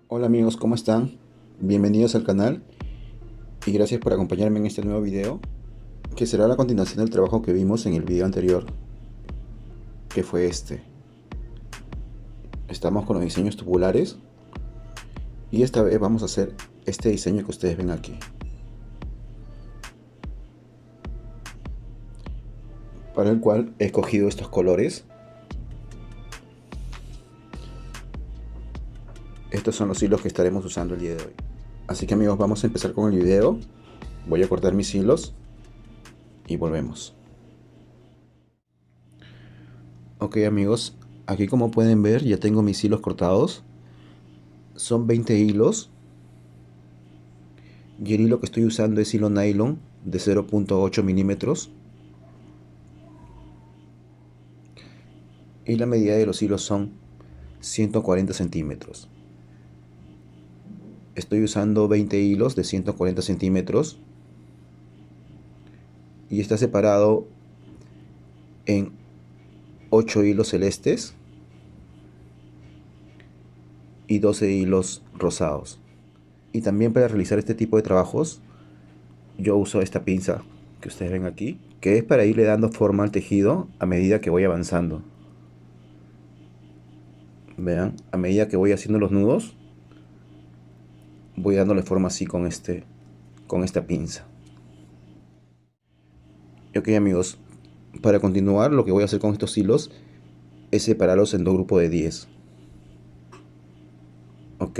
Hola amigos, ¿cómo están? Bienvenidos al canal y gracias por acompañarme en este nuevo video, que será la continuación del trabajo que vimos en el video anterior, que fue este. Estamos con los diseños tubulares y esta vez vamos a hacer este diseño que ustedes ven aquí, para el cual he escogido estos colores. Estos son los hilos que estaremos usando el día de hoy. Así que amigos, vamos a empezar con el video. Voy a cortar mis hilos y volvemos. Ok amigos, aquí como pueden ver ya tengo mis hilos cortados. Son 20 hilos. Y el hilo que estoy usando es hilo nylon de 0.8 milímetros. Y la medida de los hilos son 140 centímetros. Estoy usando 20 hilos de 140 centímetros. Y está separado en 8 hilos celestes y 12 hilos rosados. Y también para realizar este tipo de trabajos yo uso esta pinza que ustedes ven aquí, que es para irle dando forma al tejido a medida que voy avanzando. Vean, a medida que voy haciendo los nudos voy dándole forma así con esta pinza. Y ok amigos, para continuar lo que voy a hacer con estos hilos es separarlos en dos grupos de 10. Ok,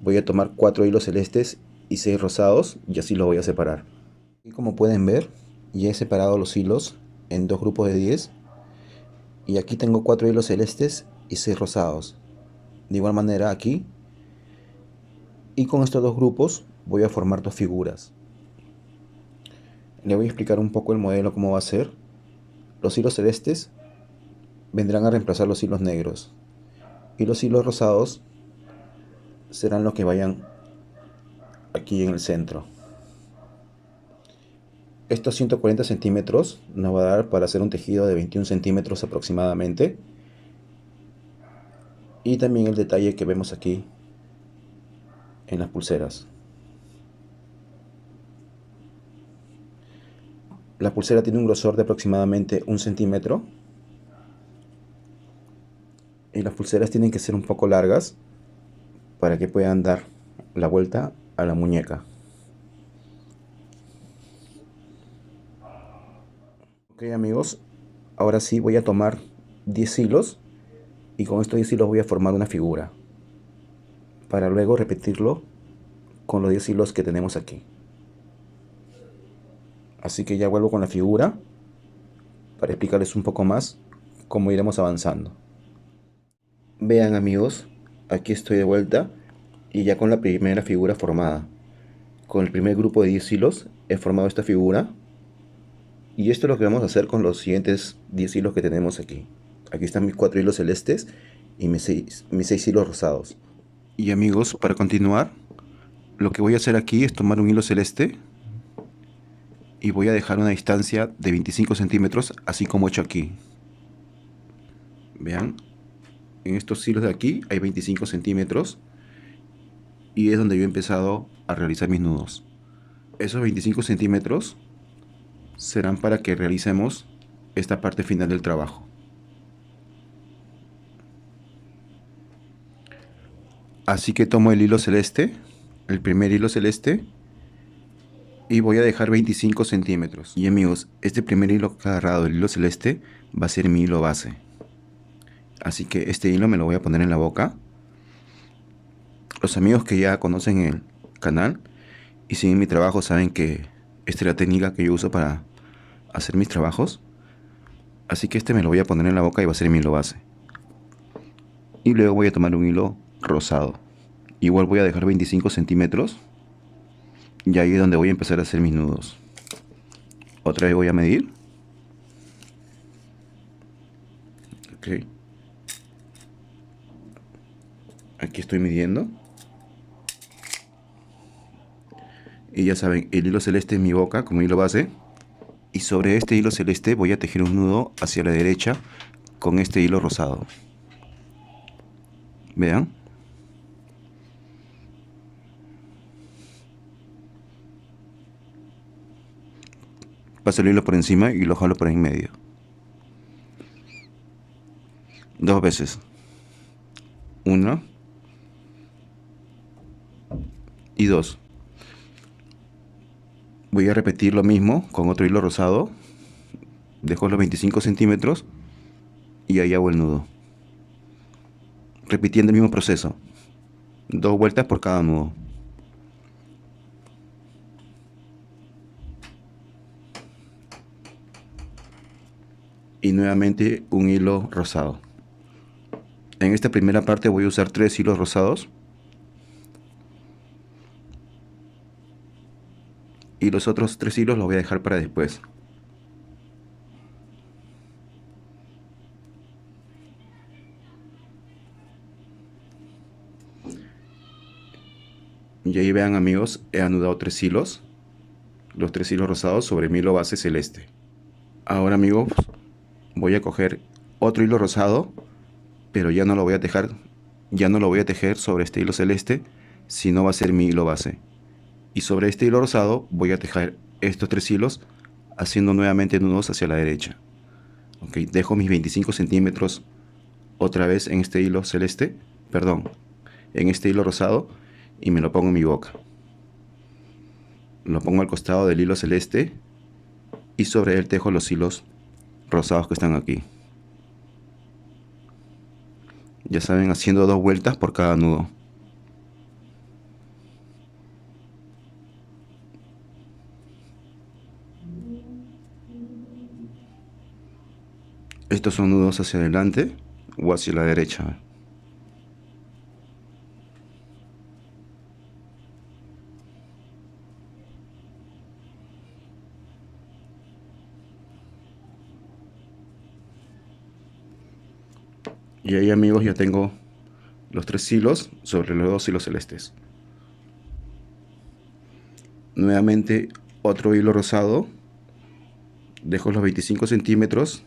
voy a tomar 4 hilos celestes y 6 rosados y así los voy a separar. Y como pueden ver, ya he separado los hilos en dos grupos de 10 y aquí tengo 4 hilos celestes y 6 rosados. De igual manera aquí, y con estos dos grupos voy a formar dos figuras. Le voy a explicar un poco el modelo, cómo va a ser. Los hilos celestes vendrán a reemplazar los hilos negros y los hilos rosados serán los que vayan aquí en el centro. Estos 140 centímetros nos va a dar para hacer un tejido de 21 centímetros aproximadamente. Y también el detalle que vemos aquí en las pulseras. La pulsera tiene un grosor de aproximadamente 1 centímetro. Y las pulseras tienen que ser un poco largas para que puedan dar la vuelta a la muñeca. Ok amigos, ahora sí voy a tomar 10 hilos y con estos 10 hilos voy a formar una figura para luego repetirlo con los 10 hilos que tenemos aquí. Así que ya vuelvo con la figura para explicarles un poco más cómo iremos avanzando. Vean amigos, aquí estoy de vuelta y ya con la primera figura formada. Con el primer grupo de 10 hilos he formado esta figura. Y esto es lo que vamos a hacer con los siguientes 10 hilos que tenemos aquí. Aquí están mis 4 hilos celestes y mis 6 hilos rosados. Y amigos, para continuar, lo que voy a hacer aquí es tomar un hilo celeste y voy a dejar una distancia de 25 centímetros, así como he hecho aquí. Vean, en estos hilos de aquí hay 25 centímetros y es donde yo he empezado a realizar mis nudos. Esos 25 centímetros serán para que realicemos esta parte final del trabajo. Así que tomo el hilo celeste, el primer hilo celeste, y voy a dejar 25 centímetros. Y amigos, este primer hilo que he agarrado del hilo celeste va a ser mi hilo base. Así que este hilo me lo voy a poner en la boca. Los amigos que ya conocen el canal y siguen mi trabajo saben que esta es la técnica que yo uso para hacer mis trabajos. Así que este me lo voy a poner en la boca y va a ser mi hilo base. Y luego voy a tomar un hilo rosado. Igual voy a dejar 25 centímetros. Y ahí es donde voy a empezar a hacer mis nudos. Otra vez voy a medir. Ok. Aquí estoy midiendo. Y ya saben, el hilo celeste es mi boca como hilo base. Y sobre este hilo celeste voy a tejer un nudo hacia la derecha con este hilo rosado. Vean. Paso el hilo por encima y lo jalo por en medio. Dos veces. Una y dos. Voy a repetir lo mismo con otro hilo rosado. Dejo los 25 centímetros y ahí hago el nudo. Repitiendo el mismo proceso. Dos vueltas por cada nudo. Y nuevamente un hilo rosado. En esta primera parte voy a usar 3 hilos rosados. Y los otros 3 hilos los voy a dejar para después. Y ahí vean amigos, he anudado 3 hilos. Los 3 hilos rosados sobre mi hilo base celeste. Ahora amigos, voy a coger otro hilo rosado, pero ya no lo voy a tejer, sobre este hilo celeste, sino va a ser mi hilo base. Y sobre este hilo rosado voy a tejer estos 3 hilos, haciendo nuevamente nudos hacia la derecha. Ok, dejo mis 25 centímetros otra vez en este hilo celeste, perdón, en este hilo rosado, y me lo pongo en mi boca. Lo pongo al costado del hilo celeste y sobre él tejo los hilos rosados que están aquí. Ya saben, haciendo 2 vueltas por cada nudo. Estos son nudos hacia adelante o hacia la derecha. Y ahí amigos ya tengo los 3 hilos sobre los 2 hilos celestes. Nuevamente otro hilo rosado. Dejo los 25 centímetros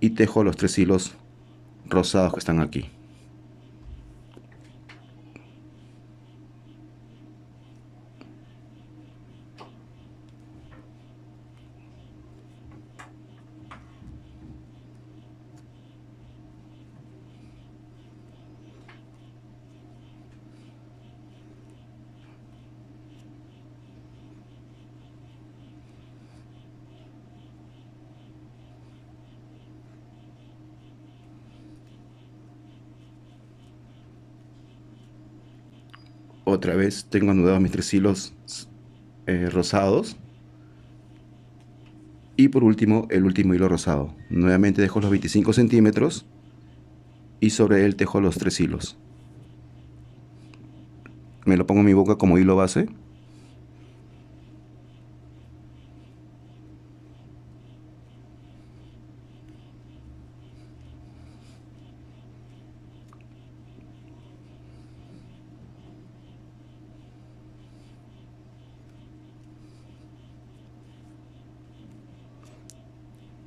y tejo los 3 hilos rosados que están aquí. Otra vez tengo anudados mis 3 hilos rosados. Y por último, el último hilo rosado. Nuevamente dejo los 25 centímetros y sobre él tejo los 3 hilos. Me lo pongo en mi boca como hilo base.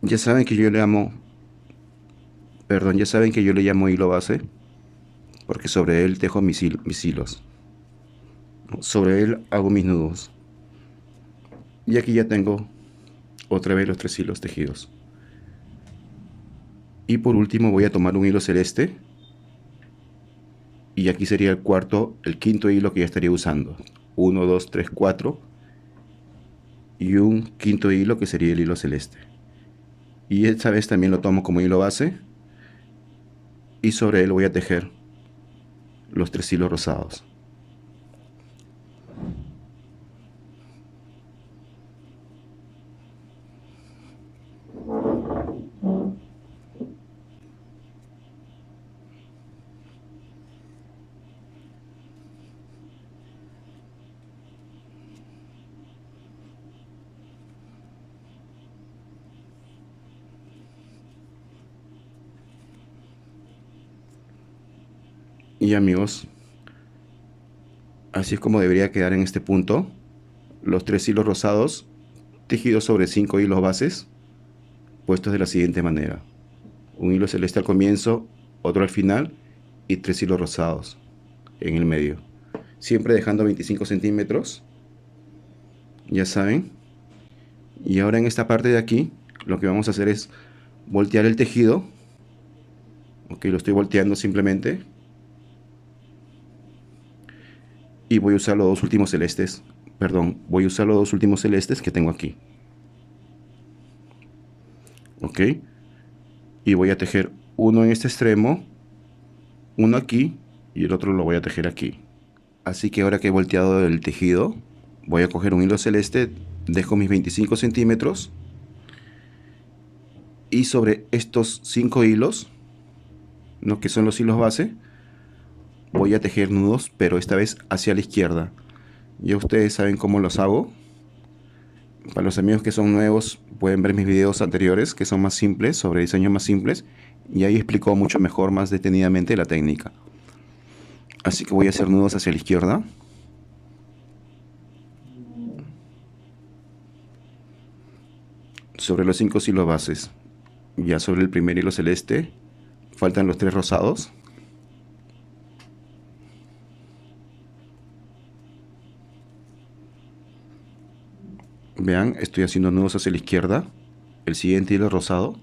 Ya saben que yo le llamo, ya saben que yo le llamo hilo base porque sobre él tejo mis hilos. Sobre él hago mis nudos. Y aquí ya tengo otra vez los 3 hilos tejidos. Y por último voy a tomar un hilo celeste. Y aquí sería el quinto hilo que ya estaría usando. 1, 2, 3, 4. Y un quinto hilo que sería el hilo celeste. Y esta vez también lo tomo como hilo base. Y sobre él voy a tejer los 3 hilos rosados. Y amigos, así es como debería quedar en este punto los 3 hilos rosados tejidos sobre 5 hilos bases puestos de la siguiente manera: un hilo celeste al comienzo, otro al final y 3 hilos rosados en el medio, siempre dejando 25 centímetros, ya saben. Y ahora en esta parte de aquí lo que vamos a hacer es voltear el tejido. Ok, lo estoy volteando simplemente y voy a usar los dos últimos celestes, voy a usar los dos últimos celestes que tengo aquí. Ok, y voy a tejer uno en este extremo, uno aquí y el otro lo voy a tejer aquí. Así que ahora que he volteado el tejido, voy a coger un hilo celeste, dejo mis 25 centímetros y sobre estos 5 hilos, ¿no?, que son los hilos base, voy a tejer nudos, pero esta vez hacia la izquierda. Ya ustedes saben cómo los hago. Para los amigos que son nuevos, pueden ver mis videos anteriores que son más simples, sobre diseños más simples, y ahí explico mucho mejor, más detenidamente la técnica. Así que voy a hacer nudos hacia la izquierda. Sobre los 5 hilos bases. Ya sobre el primer hilo celeste faltan los 3 rosados. Vean, estoy haciendo nudos hacia la izquierda. El siguiente hilo rosado.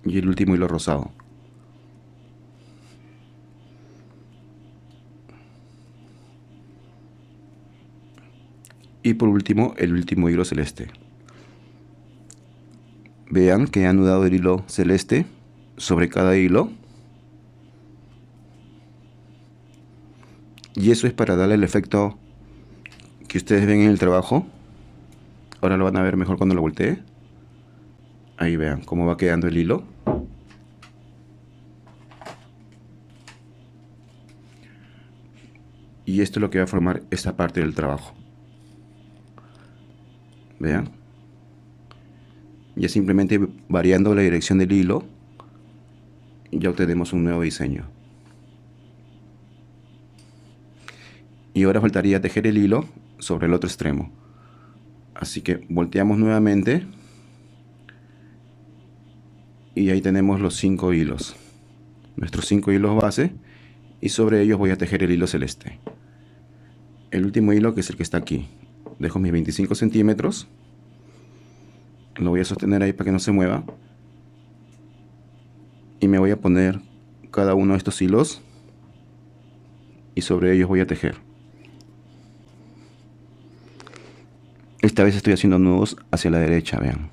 Y el último hilo rosado. Y por último, el último hilo celeste. Vean que he anudado el hilo celeste sobre cada hilo. Y eso es para darle el efecto que ustedes ven en el trabajo. Ahora lo van a ver mejor cuando lo voltee. Ahí vean cómo va quedando el hilo. Y esto es lo que va a formar esta parte del trabajo. Vean. Ya simplemente variando la dirección del hilo, ya obtenemos un nuevo diseño. Y ahora faltaría tejer el hilo sobre el otro extremo. Así que volteamos nuevamente. Y ahí tenemos los 5 hilos. Nuestros 5 hilos base. Y sobre ellos voy a tejer el hilo celeste. El último hilo, que es el que está aquí. Dejo mis 25 centímetros. Lo voy a sostener ahí para que no se mueva. Y me voy a poner cada uno de estos hilos. Y sobre ellos voy a tejer. Esta vez estoy haciendo nudos hacia la derecha, vean.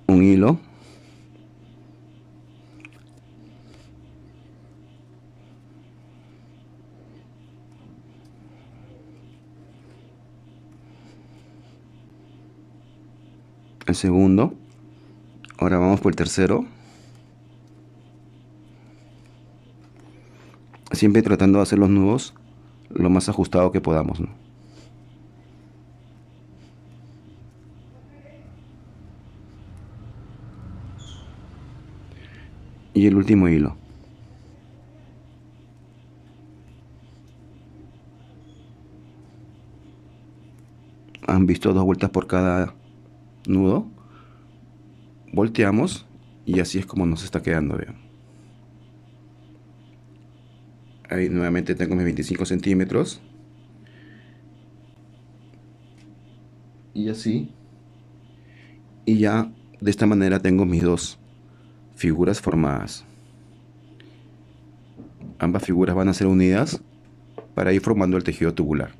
Un hilo. El segundo. Ahora vamos por el tercero. Siempre tratando de hacer los nudos lo más ajustado que podamos, ¿no? Y el último hilo. Han visto 2 vueltas por cada nudo. Volteamos y así es como nos está quedando, vean. Ahí nuevamente tengo mis 25 centímetros. Y así. Y ya de esta manera tengo mis dos figuras formadas. Ambas figuras van a ser unidas para ir formando el tejido tubular.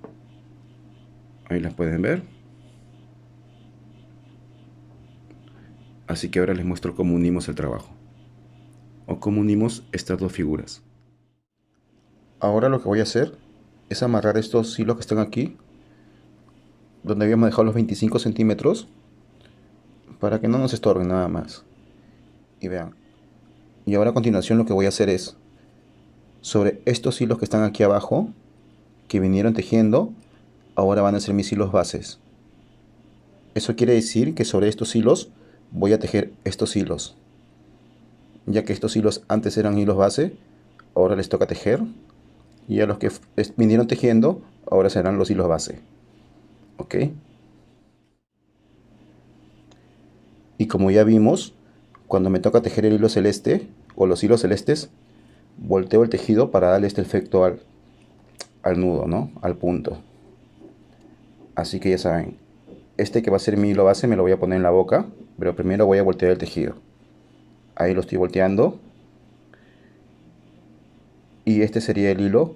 Ahí las pueden ver. Así que ahora les muestro cómo unimos el trabajo. O cómo unimos estas dos figuras. Ahora lo que voy a hacer es amarrar estos hilos que están aquí, donde habíamos dejado los 25 centímetros, para que no nos estorben nada más. Y vean. Y ahora a continuación lo que voy a hacer es, sobre estos hilos que están aquí abajo, que vinieron tejiendo, ahora van a ser mis hilos bases. Eso quiere decir que sobre estos hilos voy a tejer estos hilos. Ya que estos hilos antes eran hilos base, ahora les toca tejer. Y a los que vinieron tejiendo, ahora serán los hilos base. ¿Ok? Y como ya vimos, cuando me toca tejer el hilo celeste o los hilos celestes, volteo el tejido para darle este efecto al nudo, ¿no? Al punto. Así que ya saben, este que va a ser mi hilo base me lo voy a poner en la boca, pero primero voy a voltear el tejido. Ahí lo estoy volteando. Y este sería el hilo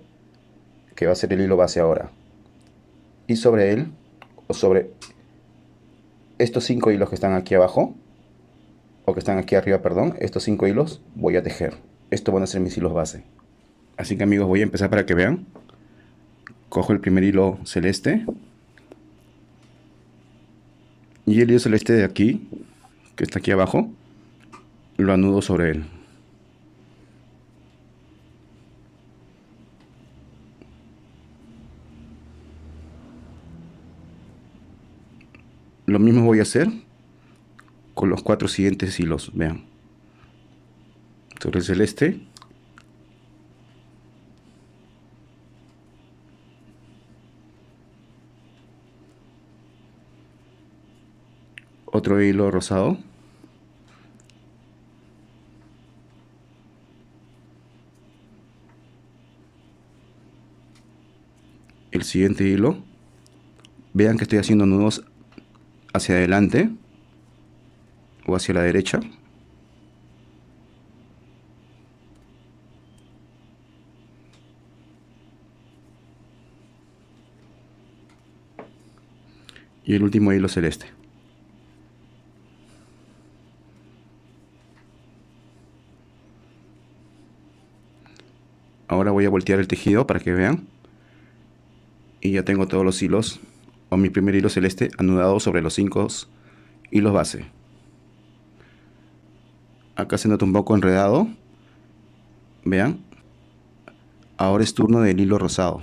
que va a ser el hilo base ahora. Y sobre él, o sobre estos 5 hilos que están aquí abajo, o que están aquí arriba, perdón, estos 5 hilos voy a tejer. Estos van a ser mis hilos base. Así que amigos, voy a empezar para que vean. Cojo el primer hilo celeste. Y el hilo celeste de aquí, que está aquí abajo, lo anudo sobre él. Lo mismo voy a hacer con los 4 siguientes hilos, vean. Sobre el celeste. Otro hilo rosado. El siguiente hilo. Vean que estoy haciendo nudos hacia adelante o hacia la derecha. Y el último hilo celeste. Ahora voy a voltear el tejido para que vean. Y ya tengo todos los hilos, o mi primer hilo celeste, anudado sobre los 5 hilos base. Acá se nota un poco enredado. Vean. Ahora es turno del hilo rosado.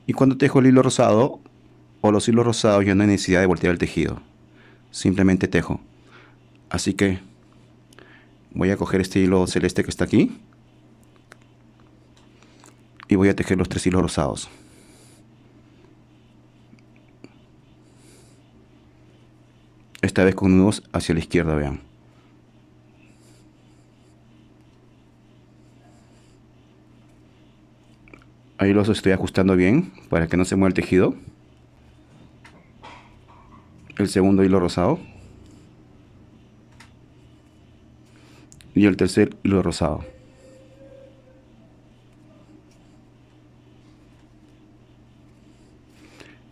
Y cuando tejo el hilo rosado, o los hilos rosados, ya no hay necesidad de voltear el tejido. Simplemente tejo. Así que voy a coger este hilo celeste que está aquí. Y voy a tejer los 3 hilos rosados. Esta vez con nudos hacia la izquierda, vean. Ahí los estoy ajustando bien para que no se mueva el tejido. El segundo hilo rosado. Y el tercer hilo rosado.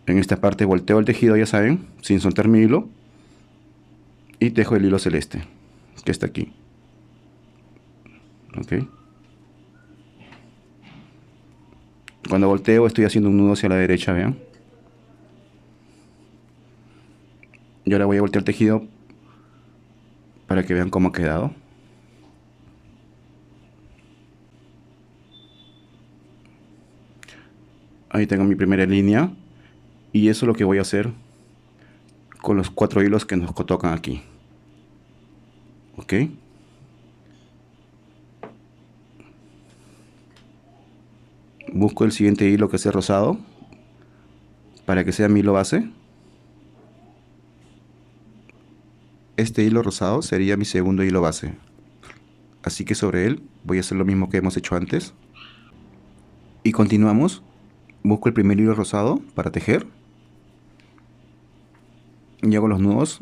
En esta parte volteo el tejido, ya saben, sin soltar mi hilo. Y tejo el hilo celeste, que está aquí. Ok. Cuando volteo estoy haciendo un nudo hacia la derecha, vean. Y ahora voy a voltear el tejido para que vean cómo ha quedado. Ahí tengo mi primera línea. Y eso es lo que voy a hacer con los 4 hilos que nos tocan aquí. Ok. Busco el siguiente hilo que sea rosado para que sea mi hilo base. Este hilo rosado sería mi segundo hilo base. Así que sobre él voy a hacer lo mismo que hemos hecho antes. Y continuamos. Busco el primer hilo rosado para tejer. Y hago los nudos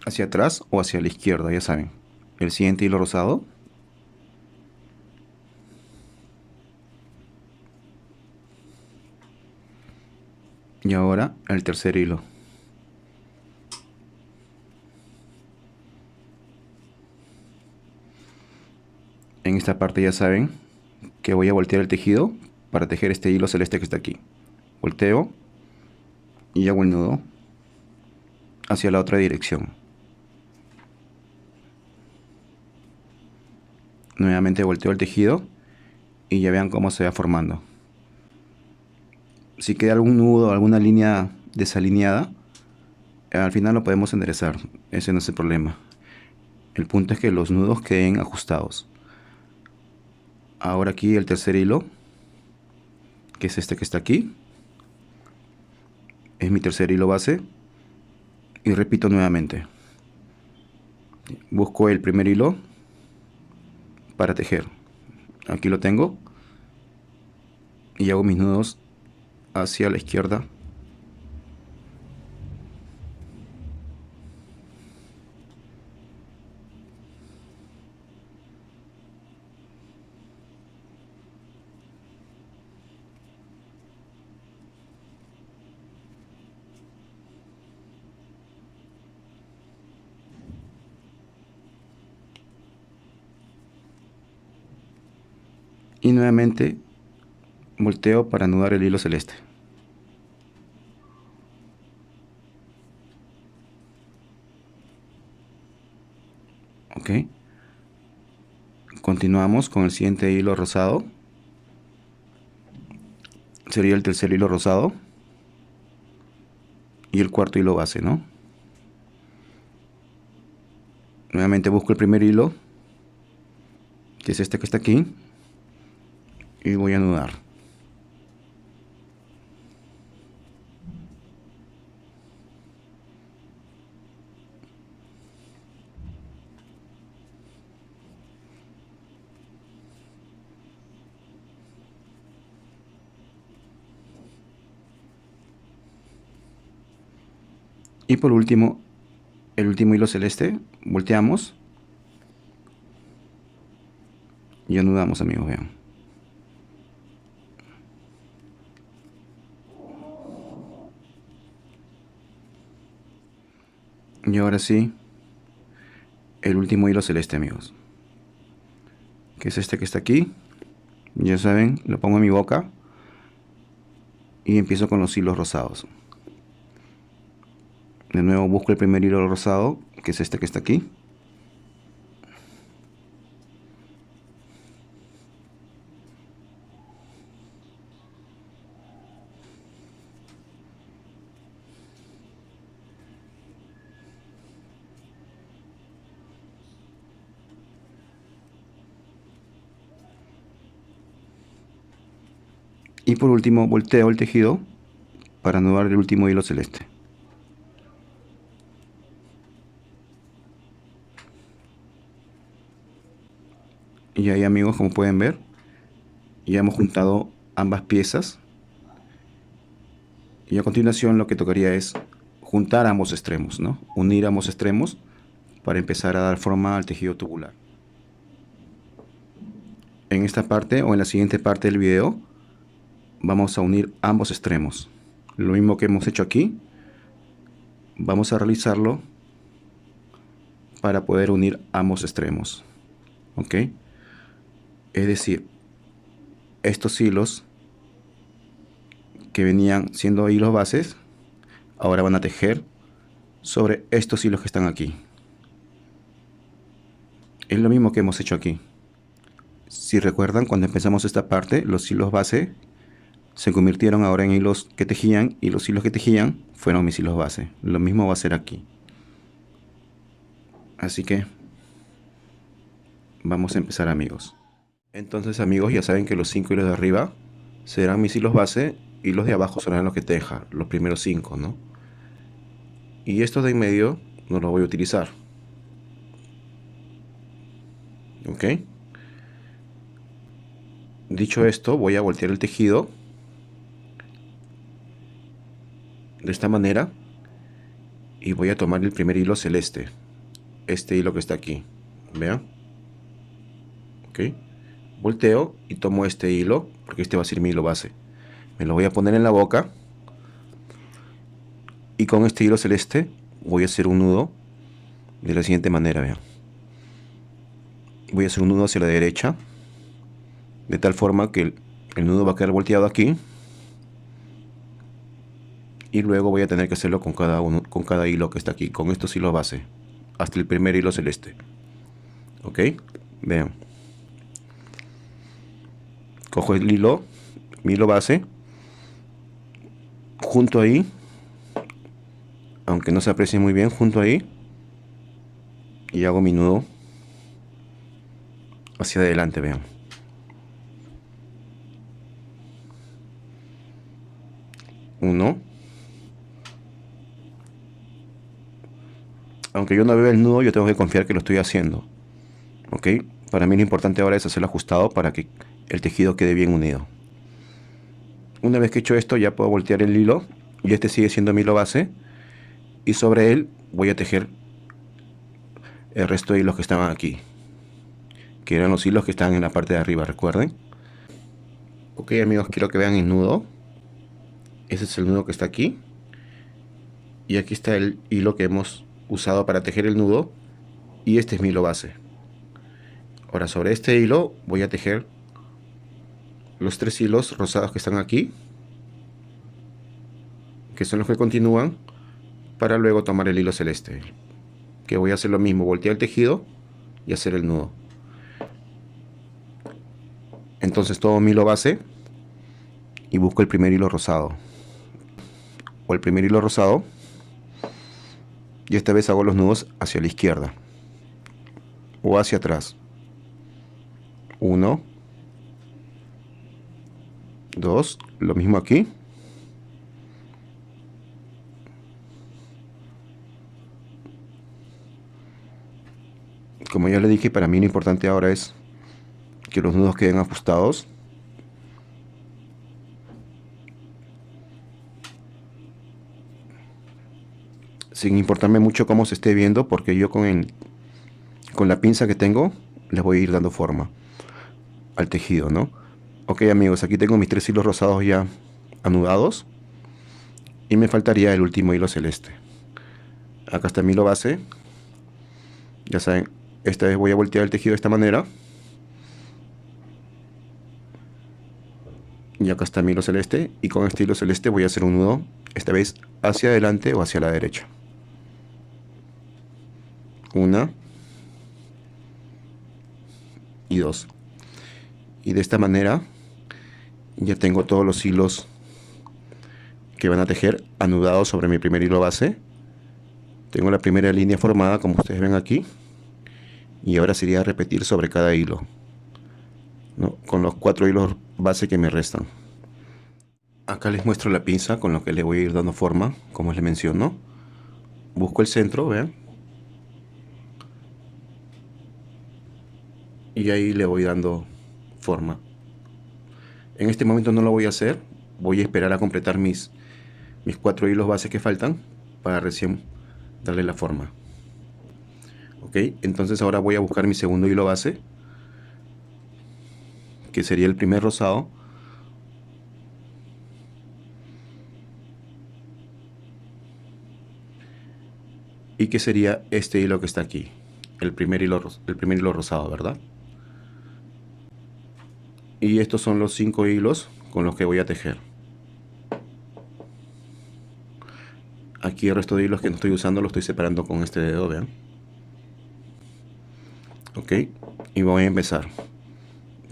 hacia atrás o hacia la izquierda, ya saben. El siguiente hilo rosado. Y ahora el tercer hilo. En esta parte ya saben que voy a voltear el tejido para tejer este hilo celeste que está aquí. Volteo y hago el nudo hacia la otra dirección. Nuevamente volteo el tejido y ya vean cómo se va formando. Si queda algún nudo, alguna línea desalineada, al final lo podemos enderezar. Ese no es el problema. El punto es que los nudos queden ajustados. Ahora aquí el tercer hilo, que es este que está aquí, es mi tercer hilo base. Y repito nuevamente. Busco el primer hilo para tejer. Aquí lo tengo. Y hago mis nudos hacia la izquierda. Y nuevamente volteo para anudar el hilo celeste. Ok. Continuamos con el siguiente hilo rosado. Sería el tercer hilo rosado. Y el cuarto hilo base, ¿no? Nuevamente busco el primer hilo, que es este que está aquí. Y voy a anudar. Y por último, el último hilo celeste, volteamos y anudamos, amigos, vean. Y ahora sí, el último hilo celeste, amigos, que es este que está aquí. Ya saben, lo pongo en mi boca y empiezo con los hilos rosados. De nuevo busco el primer hilo rosado, que es este que está aquí. Y por último volteo el tejido para anudar el último hilo celeste. Y ahí, amigos, como pueden ver, ya hemos juntado ambas piezas. Y a continuación lo que tocaría es juntar ambos extremos, ¿no? Unir ambos extremos para empezar a dar forma al tejido tubular. En esta parte o en la siguiente parte del video vamos a unir ambos extremos. Lo mismo que hemos hecho aquí, vamos a realizarlo para poder unir ambos extremos. ¿Ok? Es decir, estos hilos que venían siendo hilos bases, ahora van a tejer sobre estos hilos que están aquí. Es lo mismo que hemos hecho aquí. Si recuerdan, cuando empezamos esta parte, los hilos base se convirtieron ahora en hilos que tejían, y los hilos que tejían fueron mis hilos base. Lo mismo va a ser aquí. Así que vamos a empezar, amigos. Entonces, amigos, ya saben que los 5 hilos de arriba serán mis hilos base y los de abajo serán los que teja, los primeros 5, ¿no? Y estos de en medio no los voy a utilizar. ¿Ok? Dicho esto, voy a voltear el tejido de esta manera y voy a tomar el primer hilo celeste, este hilo que está aquí, vean. Ok, volteo y tomo este hilo, porque este va a ser mi hilo base, me lo voy a poner en la boca y con este hilo celeste voy a hacer un nudo de la siguiente manera, vean. Voy a hacer un nudo hacia la derecha, de tal forma que el nudo va a quedar volteado aquí. Y luego voy a tener que hacerlo con cada hilo que está aquí, con estos hilos base, hasta el primer hilo celeste. Ok, vean. Cojo el hilo, mi hilo base, junto ahí, aunque no se aprecie muy bien, junto ahí, y hago mi nudo hacia adelante, vean. Uno. Aunque yo no veo el nudo, yo tengo que confiar que lo estoy haciendo. ¿Ok? Para mí lo importante ahora es hacerlo ajustado para que el tejido quede bien unido. Una vez que he hecho esto, ya puedo voltear el hilo, y este sigue siendo mi hilo base, y sobre él voy a tejer el resto de hilos que estaban aquí, que eran los hilos que estaban en la parte de arriba, recuerden. Ok, amigos, quiero que vean el nudo. Ese es el nudo que está aquí, y aquí está el hilo que hemos usado para tejer el nudo, y este es mi hilo base. Ahora sobre este hilo voy a tejer los 3 hilos rosados que están aquí, que son los que continúan, para luego tomar el hilo celeste, que voy a hacer lo mismo, voltear el tejido y hacer el nudo. Entonces tomo mi hilo base y busco el primer hilo rosado, o el primer hilo rosado, y esta vez hago los nudos hacia la izquierda o hacia atrás. 1, 2, lo mismo aquí. Como ya le dije, para mí lo importante ahora es que los nudos queden ajustados. Sin importarme mucho cómo se esté viendo, porque yo con la pinza que tengo les voy a ir dando forma al tejido, ¿no? Ok, amigos, aquí tengo mis 3 hilos rosados ya anudados, y me faltaría el último hilo celeste. Acá está mi hilo base. Ya saben, esta vez voy a voltear el tejido de esta manera, y acá está mi hilo celeste, y con este hilo celeste voy a hacer un nudo, esta vez hacia adelante o hacia la derecha. 1 y 2, y de esta manera ya tengo todos los hilos que van a tejer anudados sobre mi primer hilo base. Tengo la primera línea formada, como ustedes ven aquí, y ahora sería repetir sobre cada hilo, ¿no? Con los 4 hilos base que me restan. Acá les muestro la pinza con lo que le voy a ir dando forma, como les menciono. Busco el centro, vean, y ahí le voy dando forma. En este momento no lo voy a hacer, voy a esperar a completar mis 4 hilos base que faltan para recién darle la forma. Ok, entonces ahora voy a buscar mi segundo hilo base, que sería el primer rosado, y que sería este hilo que está aquí, el primer hilo rosado, ¿verdad? Y estos son los 5 hilos con los que voy a tejer. Aquí el resto de hilos que no estoy usando lo estoy separando con este dedo, vean. Ok, y voy a empezar.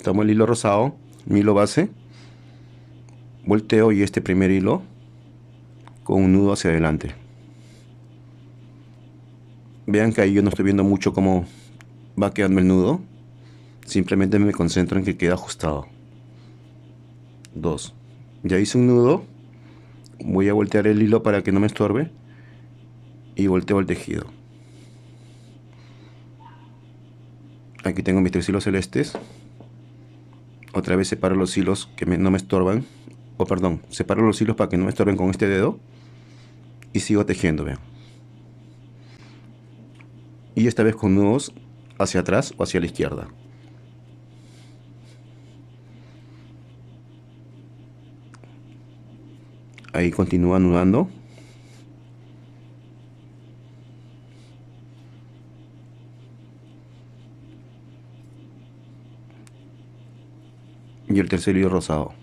Tomo el hilo rosado, mi hilo base, volteo y este primer hilo con un nudo hacia adelante. Vean que ahí yo no estoy viendo mucho cómo va quedando el nudo, simplemente me concentro en que queda ajustado. 2, ya hice un nudo, voy a voltear el hilo para que no me estorbe y volteo el tejido. Aquí tengo mis 3 hilos celestes. Otra vez separo los hilos que no me estorban, o perdón, separo los hilos para que no me estorben con este dedo, y sigo tejiendo, vean. Y esta vez con nudos hacia atrás o hacia la izquierda. Ahí continúa anudando. Y el tercer hilo rosado.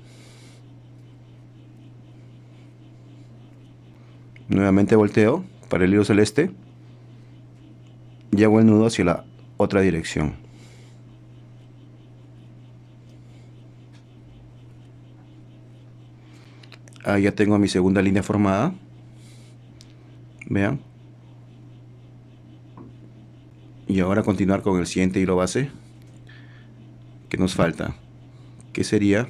Nuevamente volteo para el hilo celeste y hago el nudo hacia la otra dirección. Ahí ya tengo mi segunda línea formada. Vean. Y ahora continuar con el siguiente hilo base que nos falta, que sería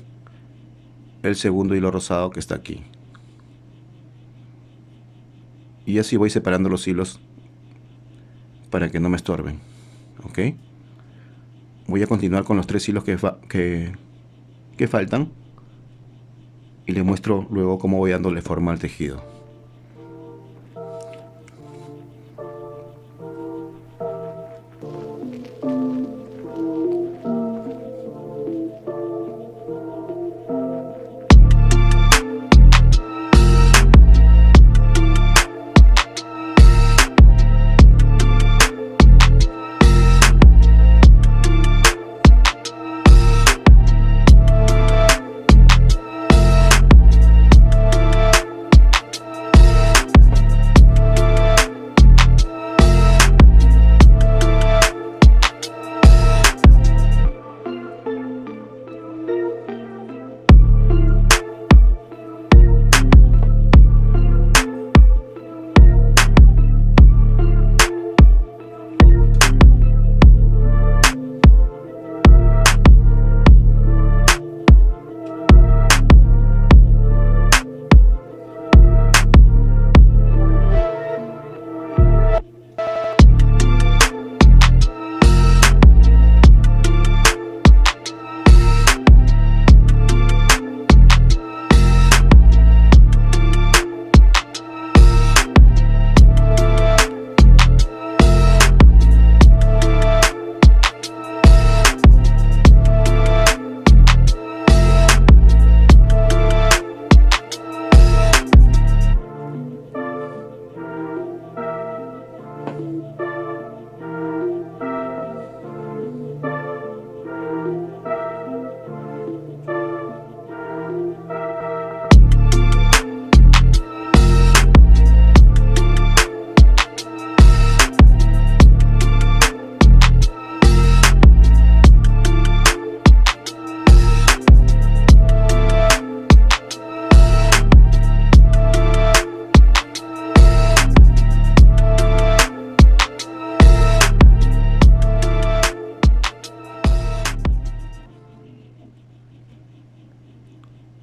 el segundo hilo rosado que está aquí. Y así voy separando los hilos para que no me estorben. Ok. Voy a continuar con los 3 hilos que faltan. Y les muestro luego cómo voy dándole forma al tejido.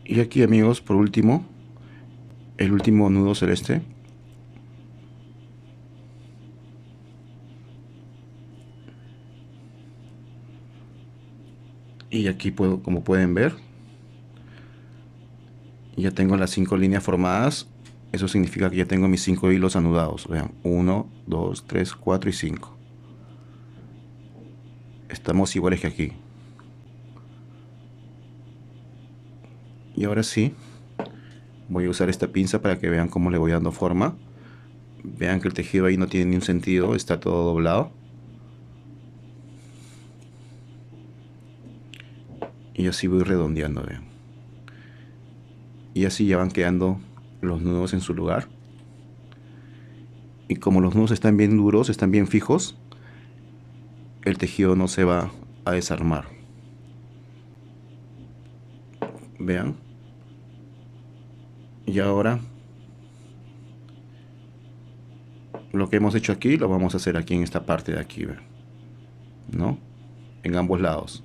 Y aquí, amigos, por último, el último nudo celeste. Y aquí puedo, como pueden ver, ya tengo las 5 líneas formadas. Eso significa que ya tengo mis 5 hilos anudados. Vean, 1, 2, 3, 4 y 5. Estamos iguales que aquí. Y ahora sí, voy a usar esta pinza para que vean cómo le voy dando forma. Vean que el tejido ahí no tiene ni un sentido, está todo doblado. Y así voy redondeando, vean. Y así ya van quedando los nudos en su lugar. Y como los nudos están bien duros, están bien fijos, el tejido no se va a desarmar. Vean. Y ahora lo que hemos hecho aquí lo vamos a hacer aquí en esta parte de aquí, ¿no? En ambos lados.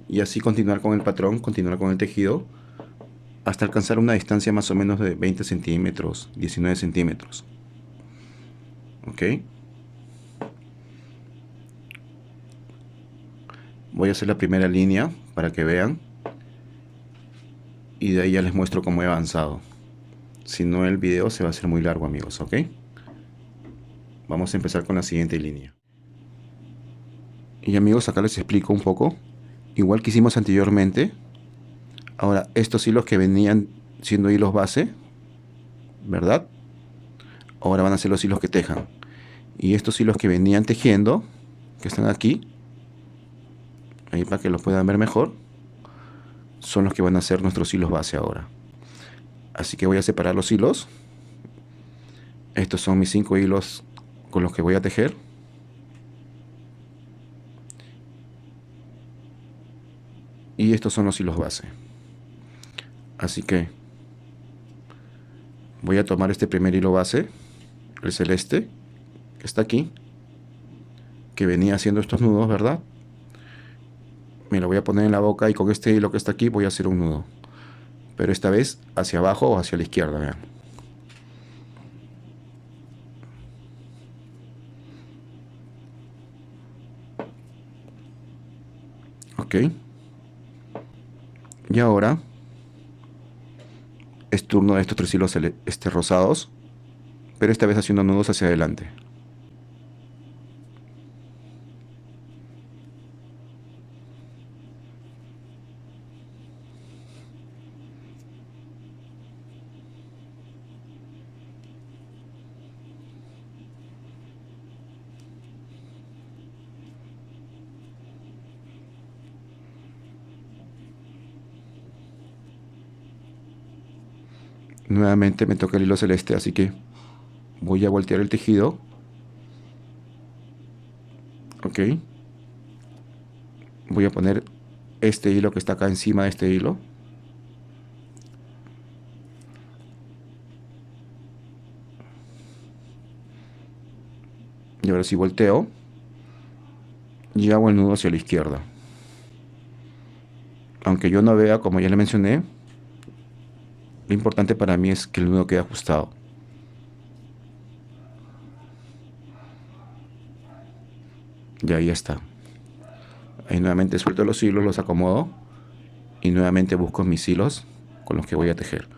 Y así continuar con el patrón, continuar con el tejido hasta alcanzar una distancia más o menos de 20 centímetros, 19 centímetros. Ok. Voy a hacer la primera línea para que vean. Y de ahí ya les muestro cómo he avanzado. Si no, el video se va a hacer muy largo, amigos, ¿ok? Vamos a empezar con la siguiente línea. Y amigos, acá les explico un poco. Igual que hicimos anteriormente. Ahora, estos hilos que venían siendo hilos base, ¿verdad? Ahora van a ser los hilos que tejan. Y estos hilos que venían tejiendo, que están aquí, ahí para que los puedan ver mejor, son los que van a ser nuestros hilos base ahora. Así que voy a separar los hilos. Estos son mis 5 hilos con los que voy a tejer. Y estos son los hilos base. Así que Voy a tomar este primer hilo base, el celeste, que está aquí, que venía haciendo estos nudos, ¿verdad? Me lo voy a poner en la boca y con este hilo que está aquí voy a hacer un nudo. Pero esta vez hacia abajo o hacia la izquierda, vean. Ok. Y ahora es turno de estos tres hilos rosados, pero esta vez haciendo nudos hacia adelante. Nuevamente me toca el hilo celeste, así que voy a voltear el tejido. Ok. Voy a poner este hilo que está acá encima de este hilo. Y ahora sí volteo y hago el nudo hacia la izquierda. Aunque yo no vea, como ya le mencioné, lo importante para mí es que el nudo quede ajustado. Y ahí está. Ahí nuevamente suelto los hilos, los acomodo y nuevamente busco mis hilos con los que voy a tejer.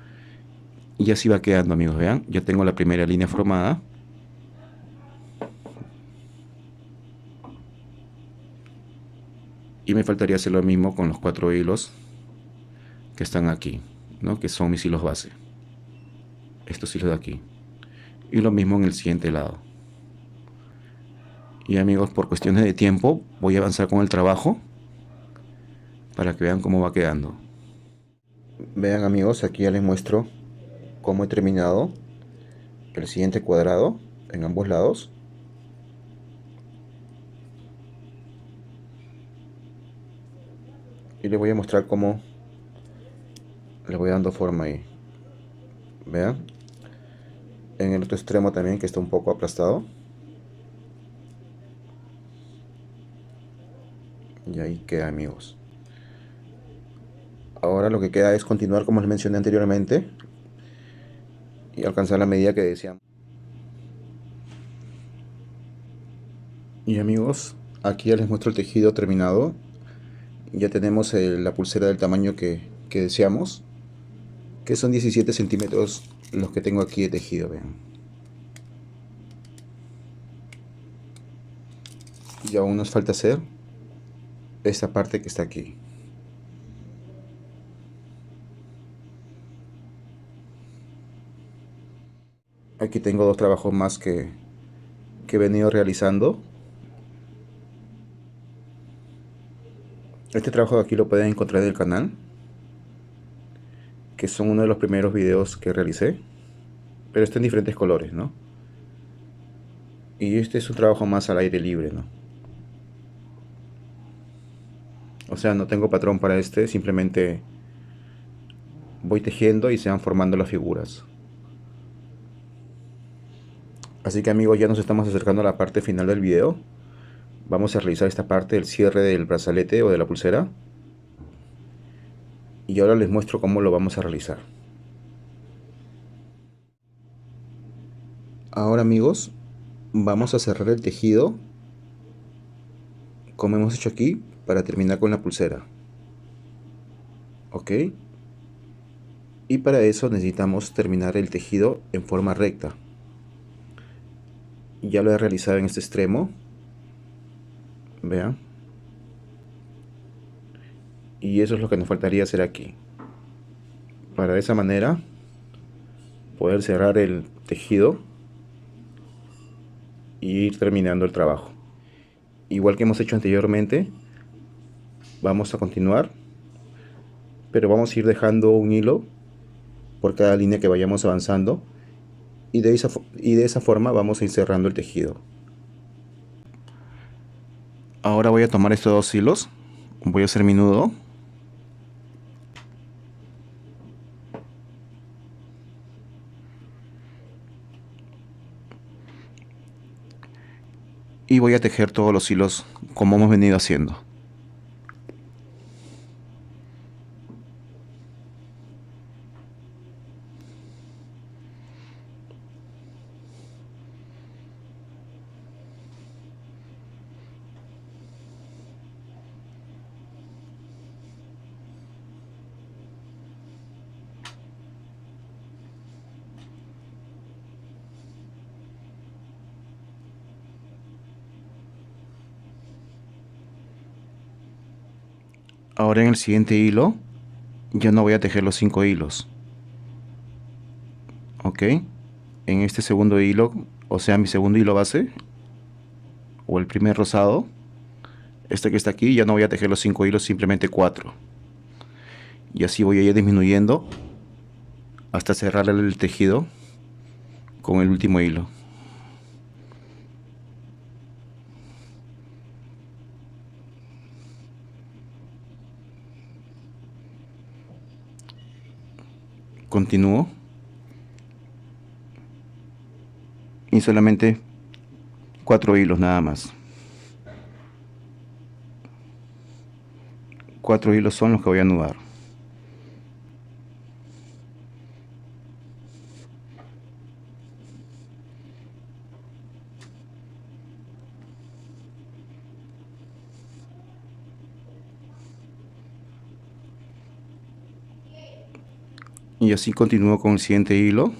Y así va quedando, amigos, vean. Ya tengo la primera línea formada. Y me faltaría hacer lo mismo con los 4 hilos que están aquí, ¿no? Que son mis hilos base. Estos hilos de aquí. Y lo mismo en el siguiente lado. Y amigos, por cuestiones de tiempo, voy a avanzar con el trabajo para que vean cómo va quedando. Vean, amigos, aquí ya les muestro cómo he terminado el siguiente cuadrado en ambos lados. Y les voy a mostrar cómo le voy dando forma ahí. Vean. En el otro extremo también, que está un poco aplastado. Y ahí queda, amigos. Ahora lo que queda es continuar como les mencioné anteriormente y alcanzar la medida que deseamos. Y amigos, aquí ya les muestro el tejido terminado. Ya tenemos la pulsera del tamaño que deseamos, que son 17 centímetros los que tengo aquí de tejido, vean. Y aún nos falta hacer esta parte que está aquí. Aquí tengo dos trabajos más que he venido realizando. Este trabajo de aquí lo pueden encontrar en el canal, que son uno de los primeros videos que realicé, pero está en diferentes colores, ¿no? Y este es un trabajo más al aire libre, ¿no? O sea, no tengo patrón para este, simplemente voy tejiendo y se van formando las figuras. Así que amigos, ya nos estamos acercando a la parte final del video. Vamos a realizar esta parte del cierre del brazalete o de la pulsera. Y ahora les muestro cómo lo vamos a realizar. Ahora amigos, vamos a cerrar el tejido como hemos hecho aquí para terminar con la pulsera. ¿Ok? Y para eso necesitamos terminar el tejido en forma recta. Ya lo he realizado en este extremo. Vean. Y eso es lo que nos faltaría hacer aquí. Para de esa manera poder cerrar el tejido y ir terminando el trabajo. Igual que hemos hecho anteriormente, vamos a continuar, pero vamos a ir dejando un hilo por cada línea que vayamos avanzando y de esa forma vamos a ir cerrando el tejido. Ahora voy a tomar estos dos hilos, voy a hacer mi nudo. y voy a tejer todos los hilos como hemos venido haciendo. Ahora en el siguiente hilo ya no voy a tejer los 5 hilos. Ok, en este segundo hilo, o sea mi segundo hilo base o el primer rosado, este que está aquí, ya no voy a tejer los 5 hilos, simplemente 4, y así voy a ir disminuyendo hasta cerrar el tejido con el último hilo. Continúo y solamente 4 hilos nada más. 4 hilos son los que voy a anudar. Y así continúo con el siguiente hilo,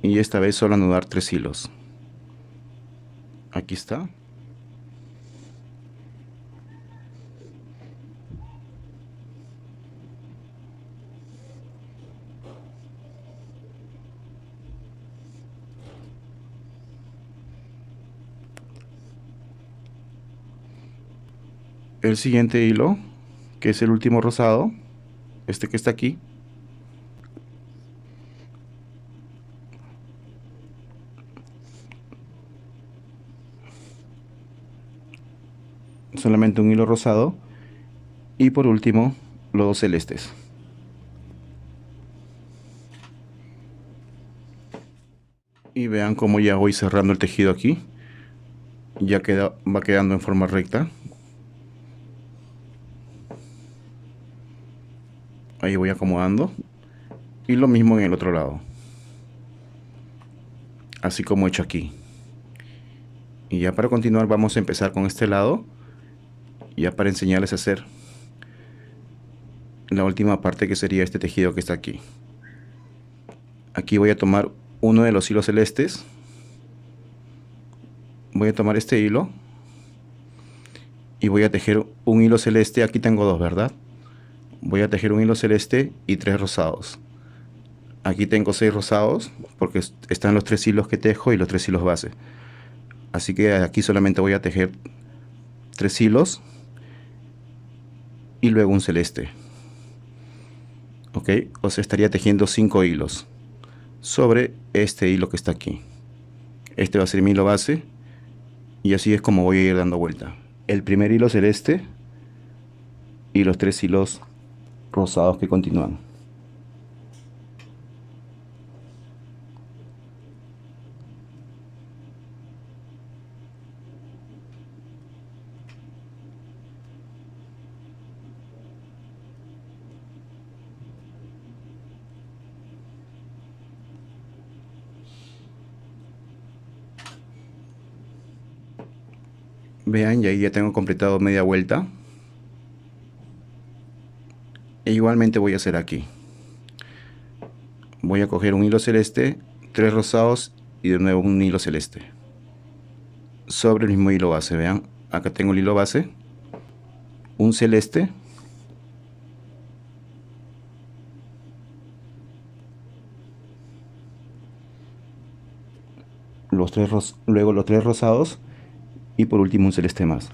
y esta vez solo anudar 3 hilos. Aquí está. El siguiente hilo, que es el último rosado, este que está aquí, solamente un hilo rosado, y por último los dos celestes. Y vean cómo ya voy cerrando el tejido aquí, ya va quedando en forma recta. Ahí voy acomodando, y lo mismo en el otro lado, así como he hecho aquí. Y ya para continuar vamos a empezar con este lado, ya para enseñarles a hacer la última parte, que sería este tejido que está aquí. Aquí voy a tomar uno de los hilos celestes, voy a tomar este hilo y voy a tejer un hilo celeste. Aquí tengo dos, ¿verdad? Voy a tejer un hilo celeste y 3 rosados. Aquí tengo 6 rosados porque están los 3 hilos que tejo y los 3 hilos base. Así que aquí solamente voy a tejer 3 hilos y luego un celeste. Ok, o sea, estaría tejiendo 5 hilos sobre este hilo que está aquí. Este va a ser mi hilo base, y así es como voy a ir dando vuelta. El primer hilo celeste y los 3 hilos rosados que continúan. Vean, y ahí ya tengo completado media vuelta. E igualmente voy a hacer aquí. Voy a coger un hilo celeste, 3 rosados y de nuevo un hilo celeste sobre el mismo hilo base. Vean, acá tengo el hilo base, un celeste, luego los 3 rosados y por último un celeste más.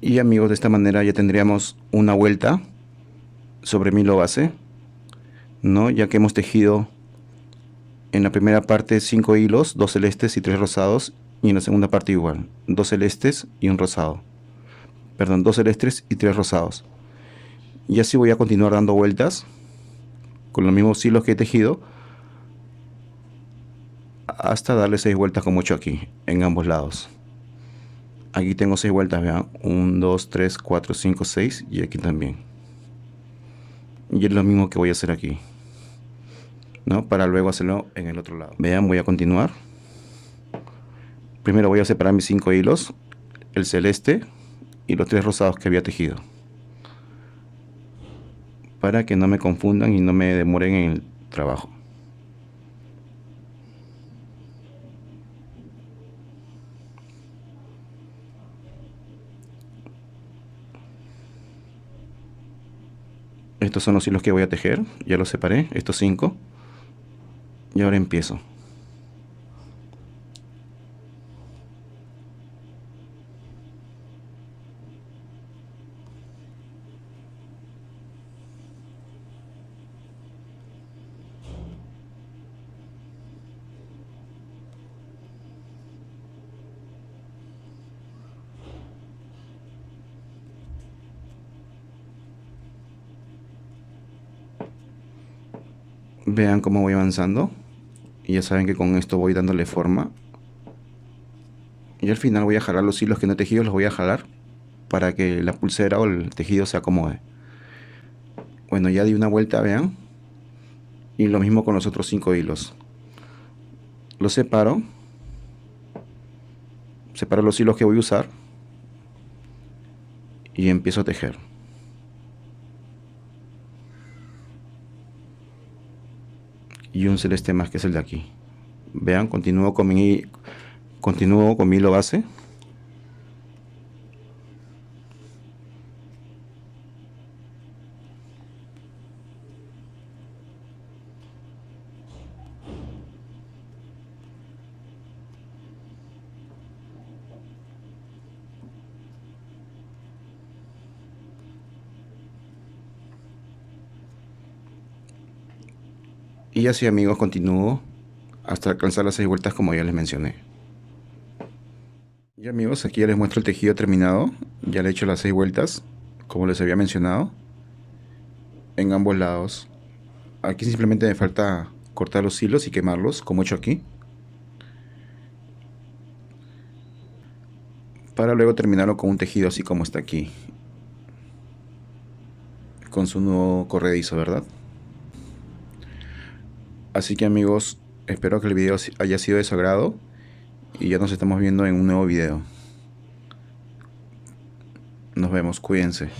Y amigos, de esta manera ya tendríamos una vuelta sobre mi hilo base, ¿no? Ya que hemos tejido en la primera parte 5 hilos, 2 celestes y 3 rosados, y en la segunda parte igual, 2 celestes y un rosado. Perdón, 2 celestes y 3 rosados. Y así voy a continuar dando vueltas con los mismos hilos que he tejido hasta darle 6 vueltas como he hecho aquí, en ambos lados. Aquí tengo 6 vueltas, vean, 1, 2, 3, 4, 5, 6 y aquí también. Y es lo mismo que voy a hacer aquí, ¿no? Para luego hacerlo en el otro lado. Vean, voy a continuar. Primero voy a separar mis 5 hilos, el celeste y los 3 rosados que había tejido, para que no me confundan y no me demoren en el trabajo. Estos son los hilos que voy a tejer, ya los separé, estos 5, y ahora empiezo. Vean cómo voy avanzando, y ya saben que con esto voy dándole forma. Y al final voy a jalar los hilos que no he tejido, los voy a jalar para que la pulsera o el tejido se acomode. Bueno, ya di una vuelta, vean. Y lo mismo con los otros 5 hilos. Los separo. Separo los hilos que voy a usar. Y empiezo a tejer. Y un celeste más, que es el de aquí. Vean, continúo con mi hilo base. Y así, amigos, continúo hasta alcanzar las 6 vueltas como ya les mencioné. Y amigos, aquí ya les muestro el tejido terminado. Ya le he hecho las 6 vueltas, como les había mencionado, en ambos lados. Aquí simplemente me falta cortar los hilos y quemarlos, como he hecho aquí, para luego terminarlo con un tejido así como está aquí, con su nudo corredizo, ¿verdad? Así que amigos, espero que el video haya sido de su agrado y ya nos estamos viendo en un nuevo video. Nos vemos, cuídense.